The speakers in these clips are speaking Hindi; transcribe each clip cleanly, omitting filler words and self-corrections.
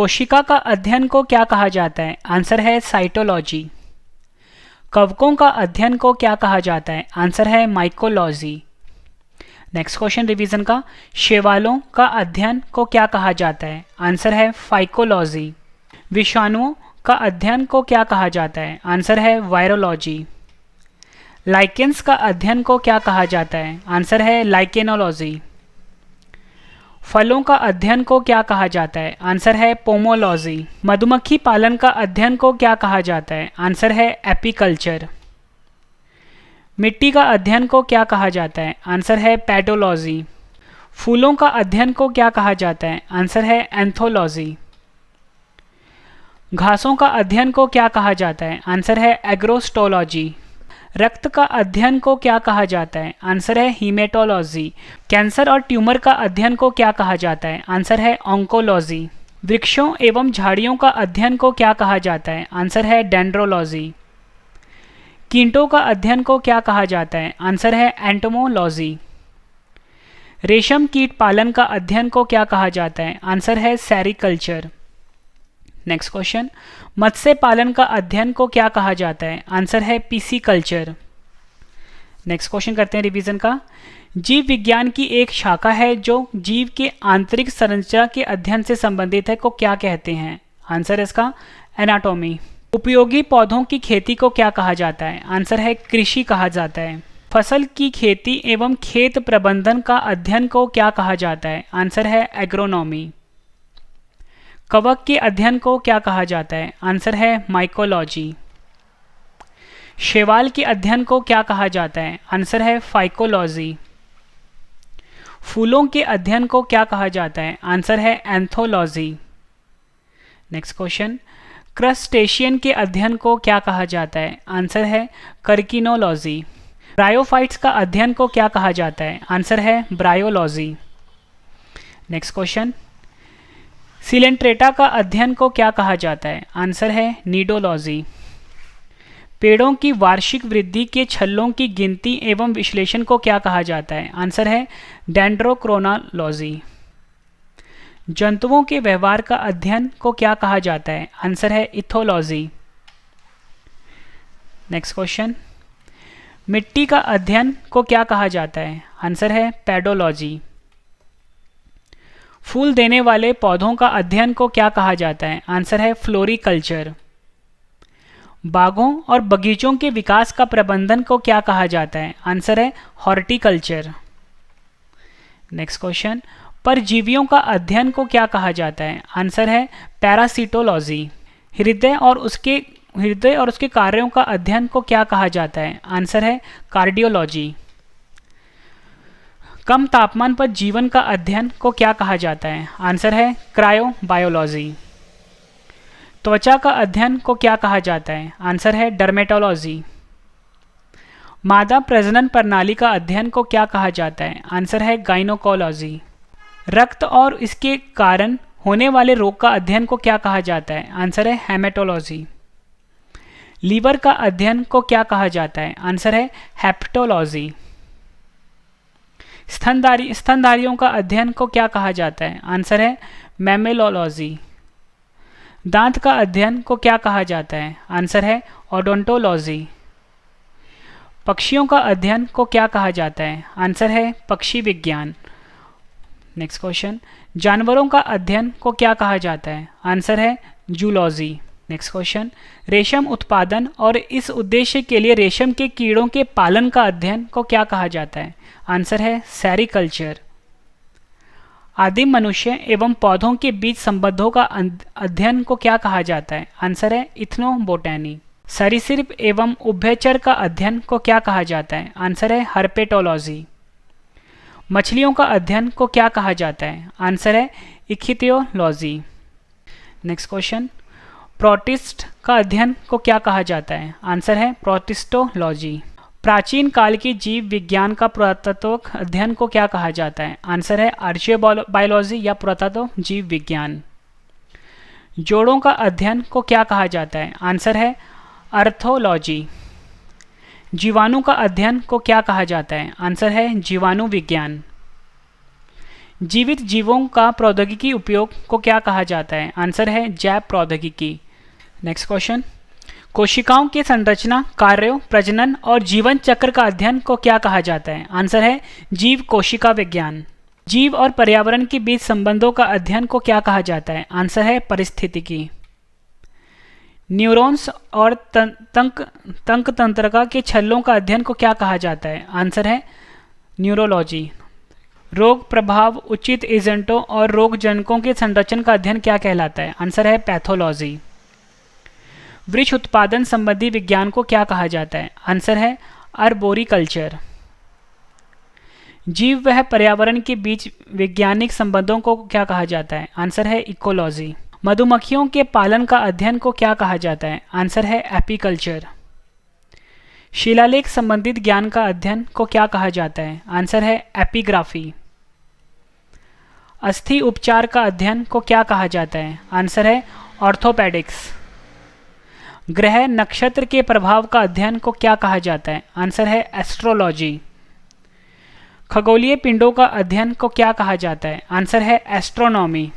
कोशिका का अध्ययन को क्या कहा जाता है? आंसर है साइटोलॉजी। कवकों का अध्ययन को क्या कहा जाता है? आंसर है माइकोलॉजी। नेक्स्ट क्वेश्चन रिवीजन का, शैवालों का अध्ययन को क्या कहा जाता है? आंसर है फाइकोलॉजी। विषाणुओं का अध्ययन को क्या कहा जाता है? आंसर है वायरोलॉजी। लाइकेंस का अध्ययन को क्या कहा जाता है? आंसर है लाइकेनोलॉजी। फलों का अध्ययन को क्या कहा जाता है? आंसर है पोमोलॉजी। मधुमक्खी पालन का अध्ययन को क्या कहा जाता है? आंसर है एपीकल्चर। मिट्टी का अध्ययन को क्या कहा जाता है? आंसर है पेडोलॉजी। फूलों का अध्ययन को क्या कहा जाता है? आंसर है एंथोलॉजी। घासों का अध्ययन को क्या कहा जाता है? आंसर है एग्रोस्टोलॉजी। रक्त का अध्ययन को क्या कहा जाता है? आंसर है हीमेटोलॉजी। कैंसर और ट्यूमर का अध्ययन को क्या कहा जाता है? आंसर है ऑन्कोलॉजी। वृक्षों एवं झाड़ियों का अध्ययन को क्या कहा जाता है? आंसर है डेंड्रोलॉजी। कीटों का अध्ययन को क्या कहा जाता है? आंसर है एंटोमोलॉजी। रेशम कीट पालन का अध्ययन को क्या कहा जाता है? आंसर है सेरिकल्चर। नेक्स्ट क्वेश्चन, मत्स्य पालन का अध्ययन को क्या कहा जाता है? आंसर है पिसीकल्चर। नेक्स्ट क्वेश्चन करते हैं रिवीजन का, जीव विज्ञान की एक शाखा है जो जीव के आंतरिक संरचना के अध्ययन से संबंधित है को क्या कहते हैं? आंसर है इसका एनाटॉमी। उपयोगी पौधों की खेती को क्या कहा जाता है? आंसर है कृषि कहा जाता है। फसल की खेती एवं खेत प्रबंधन का अध्ययन को क्या कहा जाता है? आंसर है एग्रोनॉमी। कवक के अध्ययन को क्या कहा जाता है? आंसर है माइकोलॉजी। शैवाल के अध्ययन को क्या कहा जाता है? आंसर है फाइकोलॉजी। फूलों के अध्ययन को क्या कहा जाता है? आंसर है एंथोलॉजी। नेक्स्ट क्वेश्चन, क्रस्टेशियन के अध्ययन को क्या कहा जाता है? आंसर है कर्किनोलॉजी। ब्रायोफाइट्स का अध्ययन को क्या कहा जाता है? आंसर है ब्रायोलॉजी। नेक्स्ट क्वेश्चन, सिलेंट्रेटा का अध्ययन को क्या कहा जाता है? आंसर है नीडोलॉजी। पेड़ों की वार्षिक वृद्धि के छल्लों की गिनती एवं विश्लेषण को क्या कहा जाता है? आंसर है डेंड्रोक्रोनोलॉजी। जंतुओं के व्यवहार का अध्ययन को क्या कहा जाता है? आंसर है इथोलॉजी। नेक्स्ट क्वेश्चन, मिट्टी का अध्ययन को क्या कहा जाता है? आंसर है पेडोलॉजी। फूल देने वाले पौधों का अध्ययन को क्या कहा जाता है? आंसर है फ्लोरिकल्चर। बागों और बगीचों के विकास का प्रबंधन को क्या कहा जाता है? आंसर है हॉर्टिकल्चर। नेक्स्ट क्वेश्चन, परजीवियों का अध्ययन को क्या कहा जाता है? आंसर है पैरासिटोलॉजी। हृदय और उसके कार्यों का अध्ययन को क्या कहा जाता है? आंसर है कार्डियोलॉजी। कम तापमान पर जीवन का अध्ययन को क्या कहा जाता है? आंसर है क्रायोबायोलॉजी। त्वचा का अध्ययन को क्या कहा जाता है? आंसर है डर्मेटोलॉजी। मादा प्रजनन प्रणाली का अध्ययन को क्या कहा जाता है? आंसर है गाइनोकोलॉजी। रक्त और इसके कारण होने वाले रोग का अध्ययन को क्या कहा जाता है? आंसर है हेमेटोलॉजी। लीवर का अध्ययन को क्या कहा जाता है? आंसर है हेप्टोलॉजी। स्तनधारियों का अध्ययन को क्या कहा जाता है? आंसर है मैमेलोलॉजी। दांत का अध्ययन को क्या कहा जाता है? आंसर है ओडोंटोलॉजी। पक्षियों का अध्ययन को क्या कहा जाता है? आंसर है पक्षी विज्ञान। नेक्स्ट क्वेश्चन, जानवरों का अध्ययन को क्या कहा जाता है? आंसर है जूलॉजी। नेक्स्ट क्वेश्चन, रेशम उत्पादन और इस उद्देश्य के लिए रेशम के कीड़ों के पालन का अध्ययन को क्या कहा जाता है? आंसर है सेरिकल्चर। आदिम मनुष्य एवं पौधों के बीच संबंधों का अध्ययन को क्या कहा जाता है? आंसर है इथनोबोटैनी। सरीसृप एवं उभयचर का अध्ययन को क्या कहा जाता है? आंसर है हर्पेटोलॉजी। मछलियों का अध्ययन को क्या कहा जाता है? आंसर है इक्थियोलॉजी। नेक्स्ट क्वेश्चन, प्रोटिस्ट का अध्ययन को क्या कहा जाता है? आंसर है प्रोटिस्टोलॉजी। प्राचीन काल के जीव विज्ञान का पुरातत्व अध्ययन को क्या कहा जाता है? आंसर है आर्चियोबायोलॉजी या पुरातत्व जीव विज्ञान। जोड़ों का अध्ययन को क्या कहा जाता है? आंसर है अर्थोलॉजी। जीवाणु का अध्ययन को क्या कहा जाता है? आंसर है जीवाणु विज्ञान। जीवित जीवों का प्रौद्योगिकी उपयोग को क्या कहा जाता है? आंसर है जैव प्रौद्योगिकी। नेक्स्ट क्वेश्चन, कोशिकाओं के संरचना, कार्यों, प्रजनन और जीवन चक्र का अध्ययन को क्या कहा जाता है? आंसर है जीव कोशिका विज्ञान। जीव और पर्यावरण के बीच संबंधों का अध्ययन को क्या कहा जाता है? आंसर है पारिस्थितिकी। न्यूरॉन्स और तंक तंत्रिका के छल्लों का अध्ययन को क्या कहा जाता है? आंसर है न्यूरोलॉजी। रोग प्रभाव, उचित एजेंटों और रोगजनकों के संरचन का अध्ययन क्या कहलाता है? आंसर है पैथोलॉजी। वृक्ष उत्पादन संबंधी विज्ञान को क्या कहा जाता है? आंसर है अर्बोरिकल्चर। जीव वह पर्यावरण के बीच वैज्ञानिक संबंधों को क्या कहा जाता है? आंसर है इकोलॉजी। मधुमक्खियों के पालन का अध्ययन को क्या कहा जाता है? आंसर है एपीकल्चर। शिलालेख संबंधित ज्ञान का अध्ययन को क्या कहा जाता है? आंसर है एपिग्राफी। अस्थि उपचार का अध्ययन को क्या कहा जाता है? आंसर है ऑर्थोपेडिक्स। ग्रह नक्षत्र के प्रभाव का अध्ययन को क्या कहा जाता है? आंसर है एस्ट्रोलॉजी। खगोलीय पिंडों का अध्ययन को क्या कहा जाता है? आंसर है एस्ट्रोनॉमी।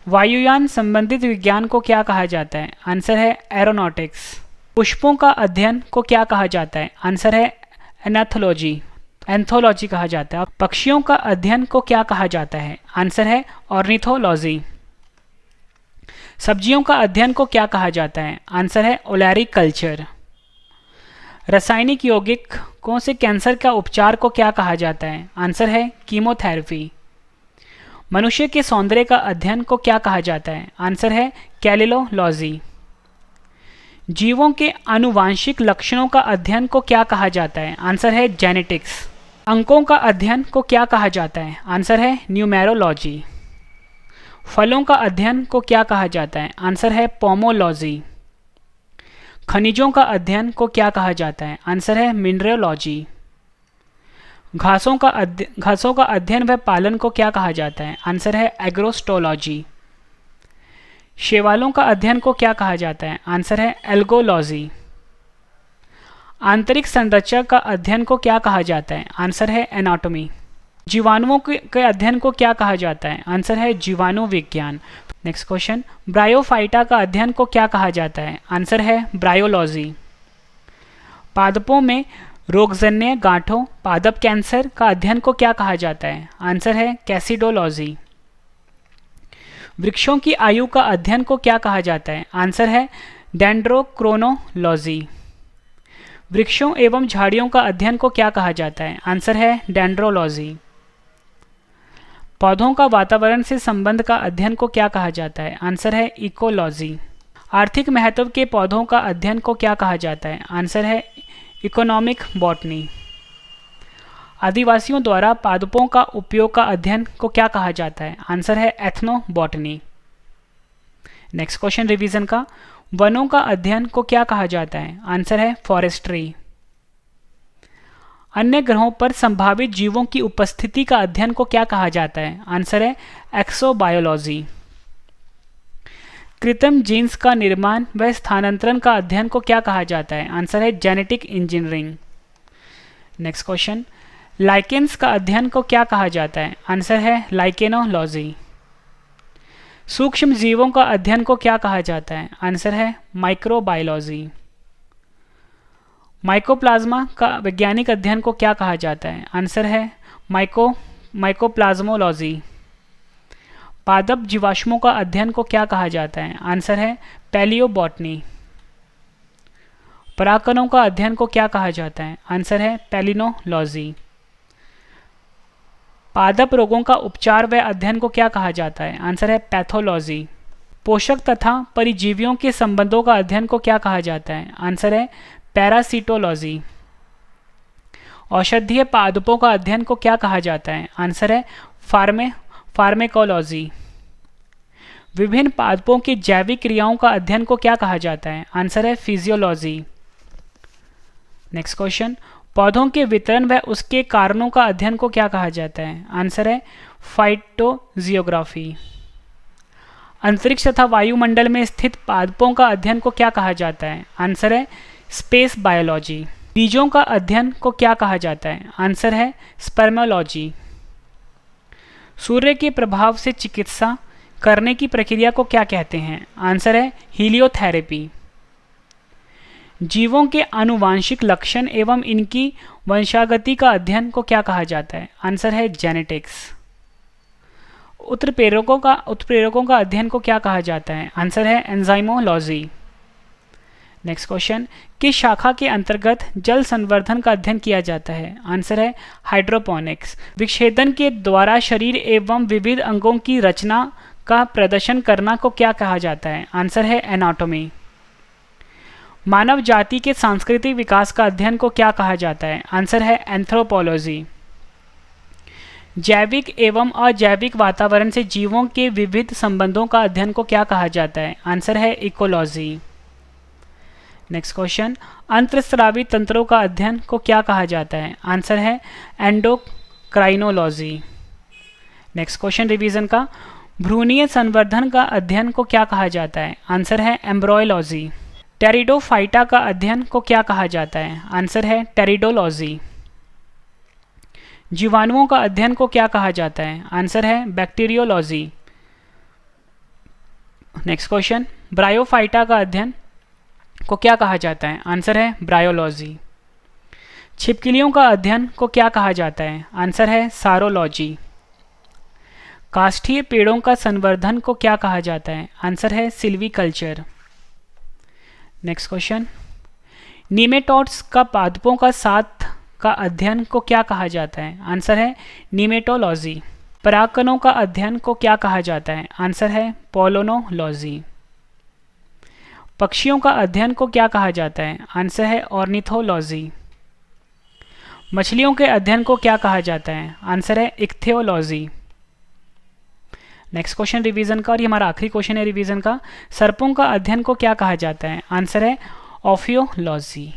वायुयान संबंधित विज्ञान को क्या कहा जाता है? आंसर है एरोनॉटिक्स। पुष्पों का अध्ययन को क्या कहा जाता है? आंसर है एंथोलॉजी कहा जाता है। पक्षियों का अध्ययन को क्या कहा जाता है? आंसर है ऑर्निथोलॉजी। सब्जियों का अध्ययन को क्या कहा जाता है? आंसर है ओलैरिकल्चर। रासायनिक यौगिकों से कैंसर का उपचार को क्या कहा जाता है? आंसर है कीमोथेरेपी। मनुष्य के सौंदर्य का अध्ययन को क्या कहा जाता है? आंसर है कैलिलोलॉजी। जीवों के आनुवांशिक लक्षणों का अध्ययन को क्या कहा जाता है? आंसर है जेनेटिक्स। अंकों का अध्ययन को क्या कहा जाता है? आंसर है न्यूमेरोलॉजी। फलों का अध्ययन को क्या कहा जाता है? आंसर है पोमोलॉजी। खनिजों का अध्ययन को क्या कहा जाता है? आंसर है मिनरलोलॉजी। घासों का अध्ययन व पालन को क्या कहा जाता है? आंसर है एग्रोस्टोलॉजी। शैवालों का अध्ययन को क्या कहा जाता है? आंसर है एल्गोलॉजी। आंतरिक संरचना का अध्ययन को क्या कहा जाता है? आंसर है एनाटॉमी। जीवाणुओं के अध्ययन को क्या कहा जाता है? आंसर है जीवाणु विज्ञान। नेक्स्ट क्वेश्चन, ब्रायोफाइटा का अध्ययन को क्या कहा जाता है? आंसर है ब्रायोलॉजी। पादपों में रोगजन्य गांठों, पादप कैंसर का अध्ययन को क्या कहा जाता है? आंसर है कैसिडोलॉजी। वृक्षों की आयु का अध्ययन को क्या कहा जाता है? आंसर है डेंड्रोक्रोनोलॉजी। वृक्षों एवं झाड़ियों का अध्ययन को क्या कहा जाता है? आंसर है डेंड्रोलॉजी। पौधों का वातावरण से संबंध का अध्ययन को क्या कहा जाता है? आंसर है इकोलॉजी। आर्थिक महत्व के पौधों का अध्ययन को क्या कहा जाता है? आंसर है इकोनॉमिक बॉटनी। आदिवासियों द्वारा पादपों का उपयोग का अध्ययन को क्या कहा जाता है? आंसर है एथनोबॉटनी। नेक्स्ट क्वेश्चन रिवीजन का, वनों का अध्ययन को क्या कहा जाता है? आंसर है फॉरेस्ट्री। अन्य ग्रहों पर संभावित जीवों की उपस्थिति का अध्ययन को क्या कहा जाता है? आंसर है एक्सोबायोलॉजी। कृत्रिम जीन्स का निर्माण व स्थानांतरण का अध्ययन को क्या कहा जाता है? आंसर है genetic engineering. Next question, lichens का अध्ययन को क्या कहा जाता है? आंसर है लाइकेनोलॉजी। सूक्ष्म जीवों का अध्ययन को क्या कहा जाता है? आंसर है माइक्रोबायोलॉजी। माइकोप्लाज्मा का वैज्ञानिक अध्ययन को क्या कहा जाता है? आंसर है माइकोप्लाज्मोलॉजी। पादप जीवाश्मों का अध्ययन को क्या कहा जाता है? आंसर है पैलियोबॉटनी। परागकणों का अध्ययन को क्या कहा जाता है? आंसर है पैलिनोलॉजी। पादप रोगों का उपचार व अध्ययन को क्या कहा जाता है? आंसर है पैथोलॉजी। पोषक तथा परिजीवियों के संबंधों का अध्ययन को क्या कहा जाता है? आंसर है पैरासिटोलॉजी। औषधीय पादपों का अध्ययन को क्या कहा जाता है? आंसर है फार्मेकोलॉजी। विभिन्न पादपों की जैविक क्रियाओं का अध्ययन को क्या कहा जाता है? आंसर है फिजियोलॉजी। नेक्स्ट क्वेश्चन, पौधों के वितरण व उसके कारणों का अध्ययन को क्या कहा जाता है? आंसर है फाइटोजियोग्राफी। अंतरिक्ष तथा वायुमंडल में स्थित पादपों का अध्ययन को क्या कहा जाता है? आंसर है स्पेस बायोलॉजी। बीजों का अध्ययन को क्या कहा जाता है? आंसर है स्पर्मोलॉजी। सूर्य के प्रभाव से चिकित्सा करने की प्रक्रिया को क्या कहते हैं? आंसर है हीलियोथेरेपी। जीवों के आनुवांशिक लक्षण एवं इनकी वंशागति का अध्ययन को क्या कहा जाता है? आंसर है जेनेटिक्स। उत्प्रेरकों का अध्ययन को क्या कहा जाता है? आंसर है एंजाइमोलॉजी। नेक्स्ट क्वेश्चन, किस शाखा के अंतर्गत जल संवर्धन का अध्ययन किया जाता है? आंसर है हाइड्रोपोनिक्स। विच्छेदन के द्वारा शरीर एवं विविध अंगों की रचना का प्रदर्शन करना को क्या कहा जाता है? आंसर है एनाटॉमी। मानव जाति के सांस्कृतिक विकास का अध्ययन को क्या कहा जाता है? आंसर है एंथ्रोपोलॉजी। जैविक एवं अजैविक वातावरण से जीवों के विविध संबंधों का अध्ययन को क्या कहा जाता है? आंसर है इकोलॉजी। नेक्स्ट क्वेश्चन, अंतःस्रावी तंत्रों का अध्ययन को क्या कहा जाता है? आंसर है एंडोक्राइनोलॉजी। नेक्स्ट क्वेश्चन रिवीजन का, भ्रूणीय संवर्धन का अध्ययन को क्या कहा जाता है? आंसर है एम्ब्रॉयलॉजी। टेरिडोफाइटा का अध्ययन को क्या कहा जाता है? आंसर है टेरिडोलॉजी। जीवाणुओं का अध्ययन को क्या कहा जाता है? आंसर है बैक्टीरियोलॉजी। नेक्स्ट क्वेश्चन, ब्रायोफाइटा का अध्ययन को क्या कहा जाता है? आंसर है ब्रायोलॉजी। छिपकलियों का अध्ययन को क्या कहा जाता है? आंसर है सारोलॉजी। काष्ठीय पेड़ों का संवर्धन को क्या कहा जाता है? आंसर है सिल्वीकल्चर। नेक्स्ट क्वेश्चन, नीमेटोड्स का पादपों का साथ का अध्ययन को क्या कहा जाता है? आंसर है नीमेटोलॉजी। परागकणों का अध्ययन को क्या कहा जाता है? आंसर है पोलोनोलॉजी। पक्षियों का अध्ययन को क्या कहा जाता है? आंसर है ऑर्निथोलॉजी। मछलियों के अध्ययन को क्या कहा जाता है? आंसर है इक्थियोलॉजी। नेक्स्ट क्वेश्चन रिवीजन का, और ये हमारा आखिरी क्वेश्चन है रिवीजन का, सर्पों का अध्ययन को क्या कहा जाता है? आंसर है ऑफियोलॉजी।